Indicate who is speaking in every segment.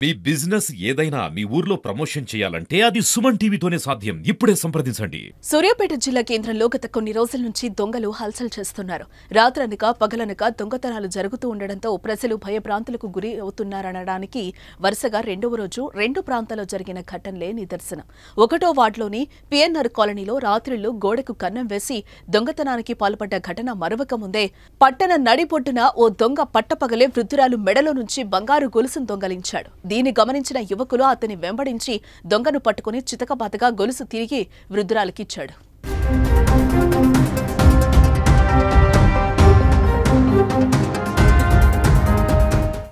Speaker 1: మీ business ఏదైనా మీ ఊర్లో promotion చేయాలంటే అది సుమన్ టీవీతోనే సాధ్యం. ఇప్పుడే సంప్రదించండి.
Speaker 2: సూర్యాపేట జిల్లా కేంద్రంలో గత కొన్ని రోజుల నుంచి దొంగలు హల్చల్ చేస్తున్నారు. రాత్రనక పగలనక దొంగతనాలు జరుగుతూ ఉండడంతో ప్రజలు భయభ్రాంతులకు గురి అవుతున్నారనడానికి వరుసగా రెండవ రోజు రెండు ప్రాంతాల్లో జరిగిన ఘటనలే నిదర్శనం. 1వ వార్డులోని పిఎన్ఆర్ కాలనీలో రాత్రిళ్లు గోడకు కన్నం వేసి దొంగతనానికి పాల్పడ్డ ఘటన మరవక ముందే పట్టణ నడిబొడ్డున ఓ దొంగ పట్టపగలే వృద్ధురాలు మెడలో నుంచి బంగారు గొలుసును దొంగలించాడు. దీన్ని గమనించిన యువకులు అతన్ని వెంబడించి దొంగను పట్టుకుని చితకబాతగా గొలుసు తిరిగి వృద్ధురాలికిచ్చాడు.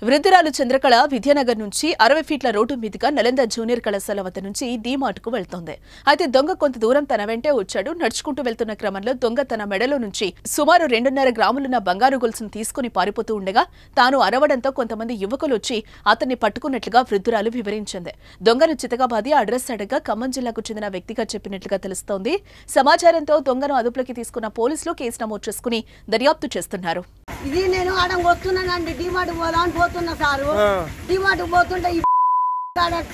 Speaker 2: వృద్ధురాలు చంద్రకళ విద్యానగర్ నుంచి 60 ఫీట్ల రోడ్డు మీదుగా నలంద జూనియర్ కళాశాల వద్ద నుంచి డీమార్ట్కు వెళ్తోంది. అయితే దొంగ కొంత దూరం తన వెంటే వచ్చాడు. నడుచుకుంటూ వెళ్తున్న క్రమంలో దొంగ తన మెడలో నుంచి సుమారు 2.5 గ్రాములున్న బంగారు గొలుసును తీసుకుని పారిపోతూ ఉండగా తాను అరవడంతో కొంతమంది యువకులు వచ్చి అతన్ని పట్టుకున్నట్లుగా వృద్ధురాలు వివరించింది. దొంగను చితకబాది అడ్రస్ అడగా ఖమ్మం జిల్లాకు చెందిన వ్యక్తిగా చెప్పినట్లుగా తెలుస్తోంది. సమాచారంతో దొంగను అదుపులోకి తీసుకున్న పోలీసులు కేసు నమోదు చేసుకుని దర్యాప్తు చేస్తున్నారు.
Speaker 3: ఇది నేను ఆడ వస్తున్నానండి, డిమార్ట్ పోదామని పోతున్నా సారు. డిమార్ట్ పోతుంటే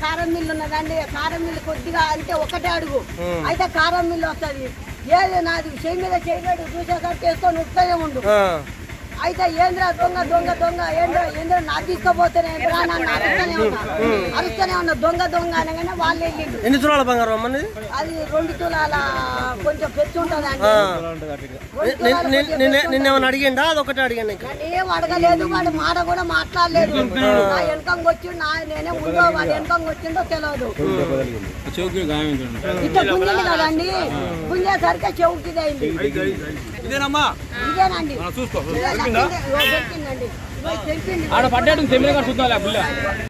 Speaker 3: కారం మిల్లు ఉన్నదండి. కారం మిల్లు కొద్దిగా అంటే ఒకటే అడుగు అయితే కారం మిల్లు వస్తుంది. ఏది నాది చేయి మీద చేయలేడు చూసేసరికి వేసుకొని ఉత్తనే ఉండు. అయితే ఏంద్రా దొంగ దొంగ దొంగ ఏంద్రా నా తీసుకుపోతేనే అరుస్తూనే ఉన్నా దొంగ దొంగ అనగానే వాళ్ళు వెళ్ళిండు.
Speaker 4: ఎన్ని తులాల బంగారం
Speaker 3: అది 2 తులాల కొంచెం పెంచి ఉంటదండి.
Speaker 4: నిన్నేమన్నా అడిగిండా? అదొకటి అడిగాను.
Speaker 3: ఏం అడగలేదు, వాడు మాట కూడా మాట్లాడలేదు. నా వెనకంగా వచ్చి నేనే ముందో వాడు వెనకంగా వచ్చిందో తెలియదు. ఇట్లా గుంజింది కదండి, గుంజేసరికి చెవుకి ఇదైంది. ఇదేనండి
Speaker 5: ఆడ పడ్డాడు తెమ్మిన చూద్దాం.